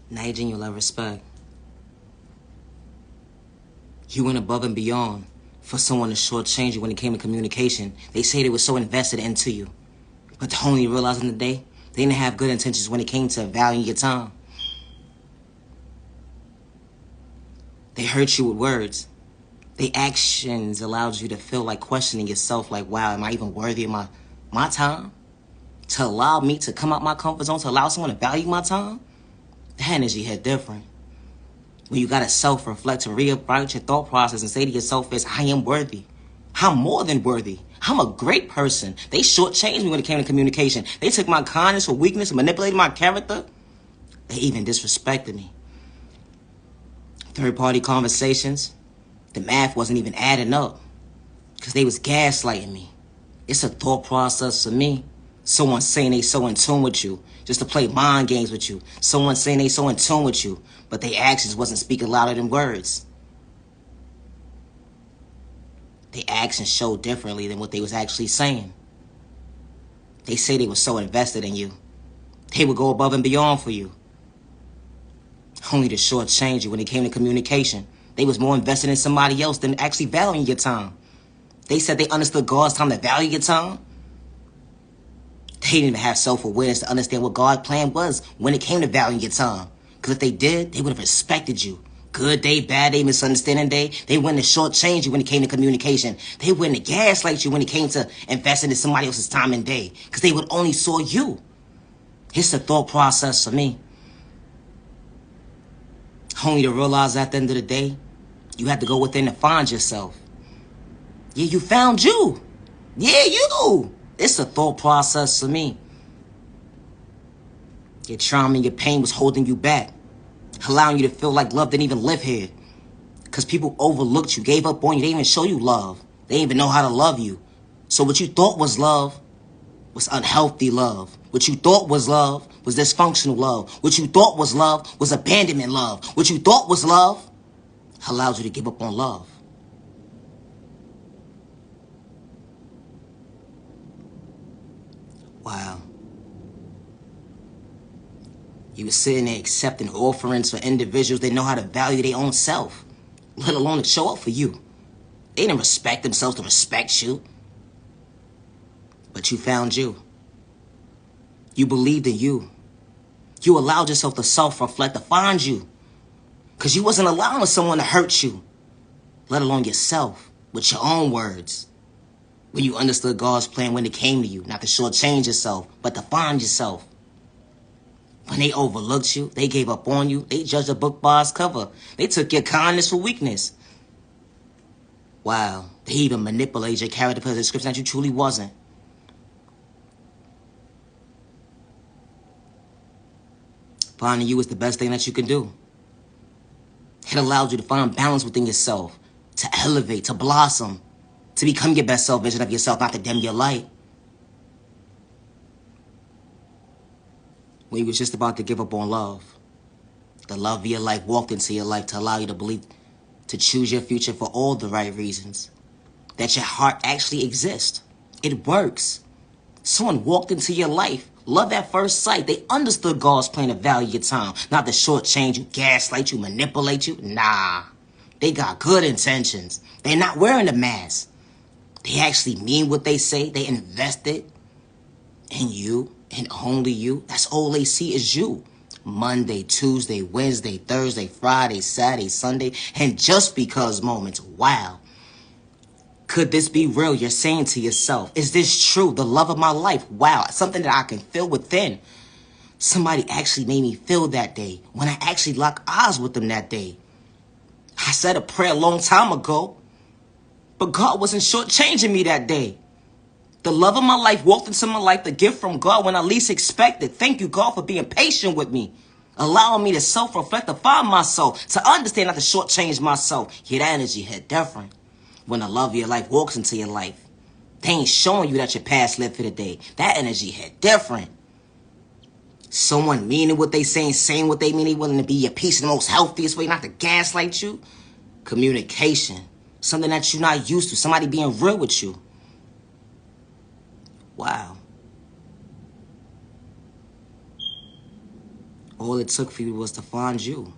Now you genuine respect. You went above and beyond for someone to shortchange you when it came to communication. They say they were so invested into you. But to only realize in the day, they didn't have good intentions when it came to valuing your time. They hurt you with words. Their actions allowed you to feel like questioning yourself, like, wow, am I even worthy of my time? To allow me to come out my comfort zone, to allow someone to value my time? That energy hit different. When you gotta self-reflect, to reevaluate your thought process and say to yourself is, I am worthy. I'm more than worthy. I'm a great person. They shortchanged me when it came to communication. They took my kindness for weakness and manipulated my character. They even disrespected me. Third-party conversations, the math wasn't even adding up because they was gaslighting me. It's a thought process for me. Someone saying they so in tune with you just to play mind games with you. Someone saying they so in tune with you, but their actions wasn't speaking louder than words. Their actions showed differently than what they was actually saying. They say they were so invested in you. They would go above and beyond for you. Only to shortchange you when it came to communication. They was more invested in somebody else than actually valuing your time. They said they understood God's time to value your time. They didn't even have self-awareness to understand what God's plan was when it came to valuing your time. Because if they did, they would have respected you. Good day, bad day, misunderstanding day. They wouldn't have shortchanged you when it came to communication. They wouldn't have gaslight you when it came to investing in somebody else's time and day. Because they would only saw you. It's a thought process for me. Only to realize at the end of the day, you have to go within and find yourself. Yeah, you found you. Yeah, you. It's a thought process for me. Your trauma and your pain was holding you back, allowing you to feel like love didn't even live here. Because people overlooked you, gave up on you. They didn't even show you love. They didn't even know how to love you. So what you thought was love was unhealthy love. What you thought was love was dysfunctional love. What you thought was love was abandonment love. What you thought was love allowed you to give up on love. Wow. You were sitting there accepting offerings for individuals that know how to value their own self, let alone to show up for you. They didn't respect themselves to respect you. But you found you. You believed in you. You allowed yourself to self-reflect, to find you. Because you wasn't allowing someone to hurt you, let alone yourself, with your own words. When you understood God's plan when it came to you, not to shortchange yourself, but to find yourself. When they overlooked you, they gave up on you, they judged a book by its cover. They took your kindness for weakness. Wow, they even manipulated your character for the description that you truly wasn't. Finding you is the best thing that you can do. It allows you to find balance within yourself, to elevate, to blossom, to become your best self vision of yourself, not to dim your light. When you was just about to give up on love, the love of your life walked into your life to allow you to believe, to choose your future for all the right reasons. That your heart actually exists. It works. Someone walked into your life, love at first sight. They understood God's plan to value your time, not to shortchange you, gaslight you, manipulate you. Nah, they got good intentions. They're not wearing a mask. They actually mean what they say. They invested in you and only you. That's all they see is you. Monday, Tuesday, Wednesday, Thursday, Friday, Saturday, Sunday, and just because moments. Wow. Could this be real? You're saying to yourself, is this true? The love of my life. Wow. Something that I can feel within. Somebody actually made me feel that day when I actually locked eyes with them that day. I said a prayer a long time ago, but God wasn't shortchanging me that day. The love of my life walked into my life, the gift from God when I least expected. Thank you, God, for being patient with me, allowing me to self-reflect, to find myself, to understand not to shortchange myself. Yeah, that energy hit different. When the love of your life walks into your life, they ain't showing you that your past lived for the day. That energy hit different. Someone meaning what they saying what they mean, they willing to be your peace in the most healthiest way, not to gaslight you. Communication, something that you're not used to, somebody being real with you. Wow. All it took for you was to find you.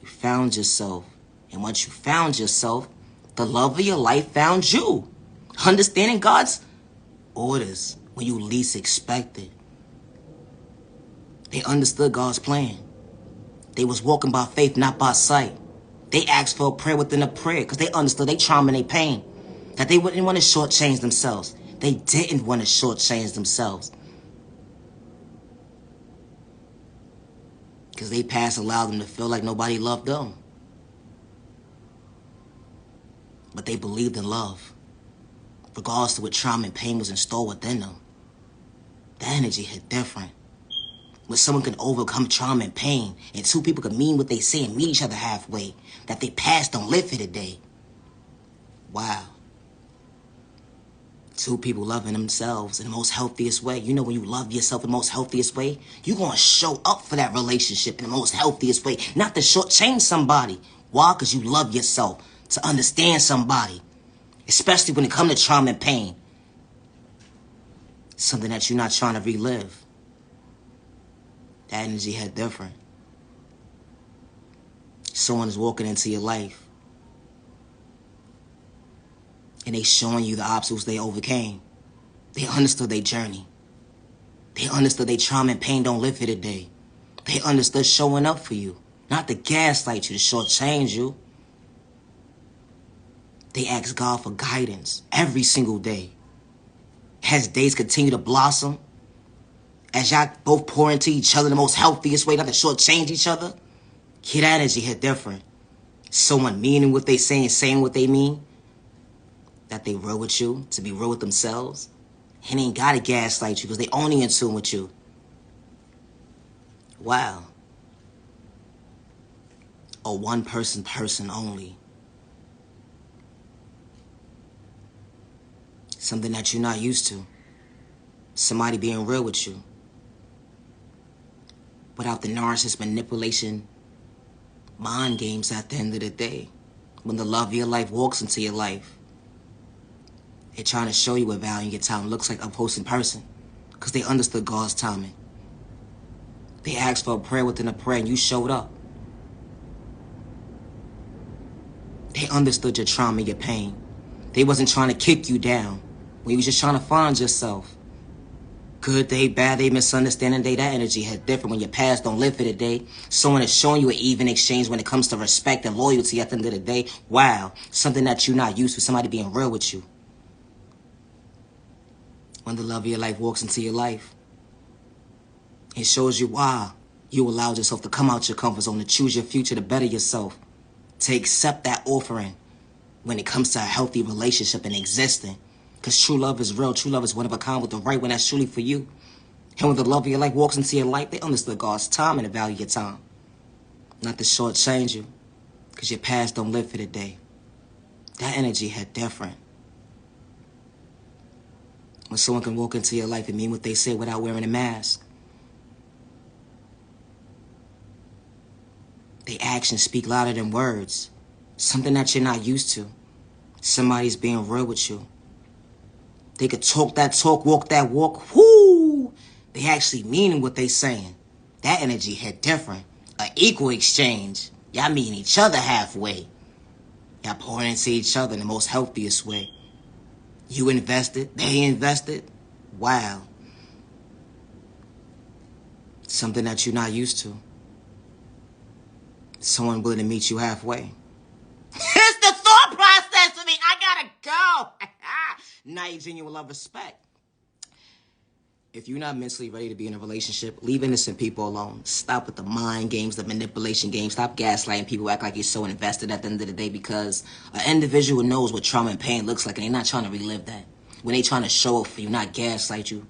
You found yourself. And once you found yourself, the love of your life found you. Understanding God's orders when you least expect it. They understood God's plan. They was walking by faith, not by sight. They asked for a prayer within a prayer because they understood their trauma and their pain. That they wouldn't want to shortchange themselves. They didn't want to shortchange themselves. Because their past allowed them to feel like nobody loved them. But they believed in love. Regardless of what trauma and pain was installed within them. That energy hit different. When someone can overcome trauma and pain, and two people can mean what they say and meet each other halfway, that they past don't live for today. Wow. Two people loving themselves in the most healthiest way. You know, when you love yourself in the most healthiest way, you're going to show up for that relationship in the most healthiest way. Not to shortchange somebody. Why? Because you love yourself. To understand somebody. Especially when it comes to trauma and pain. Something that you're not trying to relive. That energy hit different. Someone is walking into your life. And they showing you the obstacles they overcame. They understood their journey. They understood their trauma and pain don't live here today. They understood showing up for you. Not to gaslight you, to shortchange you. They ask God for guidance every single day. As days continue to blossom, as y'all both pour into each other in the most healthiest way, not to shortchange each other, that energy hit different. Someone meaning what they saying what they mean. That they real with you, to be real with themselves. And they ain't gotta gaslight you because they only in tune with you. Wow. A one person only. Something that you're not used to. Somebody being real with you. Without the narcissist manipulation, mind games at the end of the day. When the love of your life walks into your life. They're trying to show you what value your time looks like up close in person. Because they understood God's timing. They asked for a prayer within a prayer and you showed up. They understood your trauma, your pain. They wasn't trying to kick you down. When you was just trying to find yourself. Good day, bad day, misunderstanding day. That energy hit different when your past don't live for the day. Someone is showing you an even exchange when it comes to respect and loyalty at the end of the day. Wow. Something that you're not used to. Somebody being real with you. When the love of your life walks into your life, it shows you why you allowed yourself to come out your comfort zone, to choose your future, to better yourself, to accept that offering when it comes to a healthy relationship and existing. Because true love is real. True love is one of a kind with the right one that's truly for you. And when the love of your life walks into your life, they understood God's time and the value of your time. Not to shortchange you, because your past don't live for the day. That energy hit different. When someone can walk into your life and mean what they say without wearing a mask. Their actions speak louder than words. Something that you're not used to. Somebody's being real with you. They could talk that talk, walk that walk. Whoo! They actually mean what they saying. That energy hit different. An equal exchange. Y'all meeting each other halfway. Y'all pouring into each other in the most healthiest way. You invested, they invested. Wow. Something that you're not used to. Someone willing to meet you halfway. It's the thought process for me. I gotta go. Now you genuine love, respect. If you're not mentally ready to be in a relationship, leave innocent people alone. Stop with the mind games, the manipulation games. Stop gaslighting people, act like you're so invested at the end of the day, because an individual knows what trauma and pain looks like, and they're not trying to relive that. When they trying to show up for you, not gaslight you,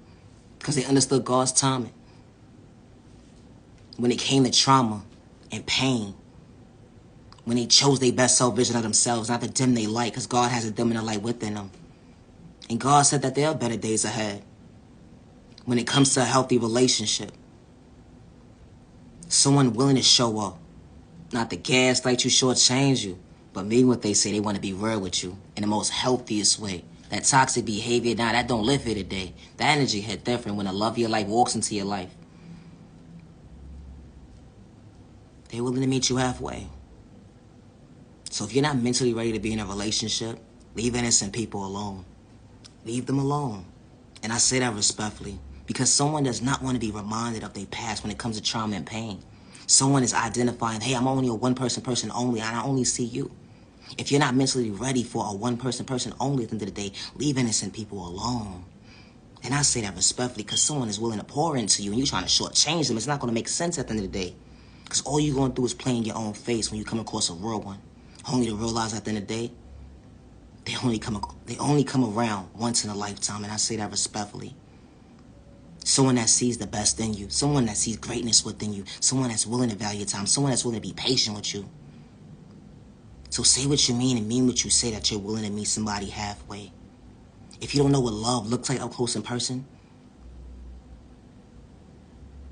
because they understood God's timing. When it came to trauma and pain, when they chose their best self vision of themselves, not to dim their light, because God has a dimming the light within them. And God said that there are better days ahead. When it comes to a healthy relationship, someone willing to show up, not to gaslight you, shortchange you, but mean what they say. They want to be real with you in the most healthiest way. That toxic behavior, nah, that don't live here today. That energy hit different when the love of your life walks into your life. They're willing to meet you halfway. So if you're not mentally ready to be in a relationship, leave innocent people alone. Leave them alone. And I say that respectfully, because someone does not want to be reminded of their past when it comes to trauma and pain. Someone is identifying, hey, I'm only a one-person only, and I only see you. If you're not mentally ready for a one-person only at the end of the day, leave innocent people alone. And I say that respectfully because someone is willing to pour into you and you're trying to shortchange them. It's not going to make sense at the end of the day. Because all you're going to do is play in your own face when you come across a real one. Only to realize at the end of the day, they only come around once in a lifetime. And I say that respectfully. Someone that sees the best in you. Someone that sees greatness within you. Someone that's willing to value your time. Someone that's willing to be patient with you. So say what you mean and mean what you say, that you're willing to meet somebody halfway. If you don't know what love looks like up close in person,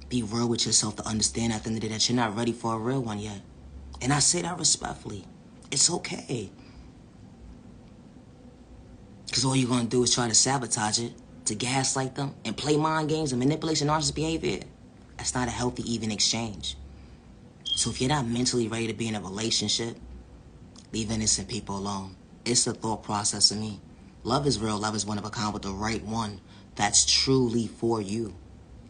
be real with yourself to understand at the end of the day that you're not ready for a real one yet. And I say that respectfully. It's okay. Because all you're going to do is try to sabotage it, to gaslight them, and play mind games and manipulation, narcissistic behavior. That's not a healthy, even exchange. So if you're not mentally ready to be in a relationship, leave innocent people alone. It's the thought process of me. Love is real. Love is one of a kind with the right one that's truly for you.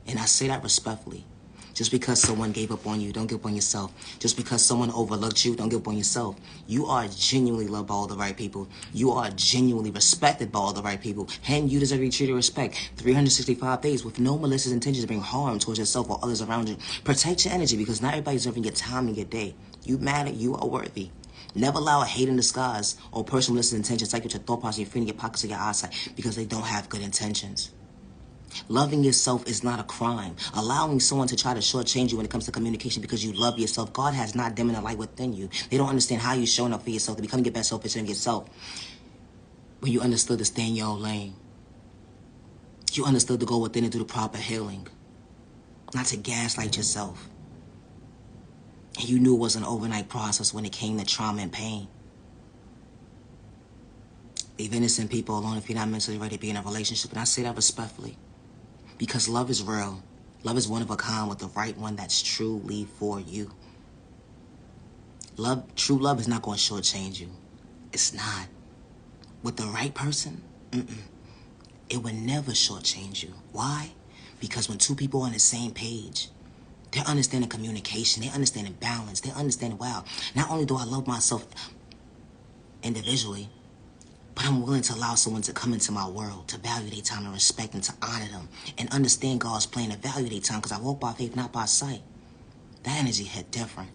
And I say that respectfully. Just because someone gave up on you, don't give up on yourself. Just because someone overlooked you, don't give up on yourself. You are genuinely loved by all the right people. You are genuinely respected by all the right people. And you deserve to be treated with respect 365 days with no malicious intentions to bring harm towards yourself or others around you. Protect your energy because not everybody's deserving your time and your day. You matter. You are worthy. Never allow a hate in disguise or personal malicious intentions like your thought process, your feeling, your pockets, or your eyesight because they don't have good intentions. Loving yourself is not a crime. Allowing someone to try to shortchange you when it comes to communication because you love yourself. God has not dimmed the light within you. They don't understand how you're showing up for yourself to become your best self of yourself. When you understood to stay in your own lane. You understood to go within and do the proper healing. Not to gaslight yourself. And you knew it was an overnight process when it came to trauma and pain. Leave innocent people alone if you're not mentally ready to be in a relationship. And I say that respectfully. Because love is real. Love is one of a kind with the right one that's truly for you. True love is not going to shortchange you. It's not. With the right person, it would never shortchange you. Why? Because when two people are on the same page, they're understanding communication, they're understanding balance, they're understanding, wow, not only do I love myself individually, but I'm willing to allow someone to come into my world, to value their time and respect and to honor them and understand God's plan and value their time because I walk by faith, not by sight. That energy hit different.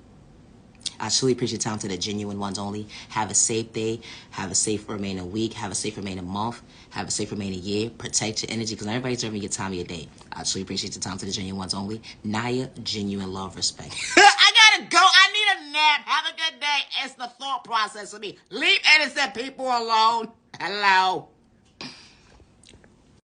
I truly appreciate time to the genuine ones only. Have a safe day. Have a safe remaining week. Have a safe remaining month. Have a safe remaining year. Protect your energy because everybody's serving your time of your day. I truly appreciate the time to the genuine ones only. Naya, genuine love, respect. I gotta go. I need a nap. Have a good day. It's the thought process for me. Leave innocent people alone. Hello.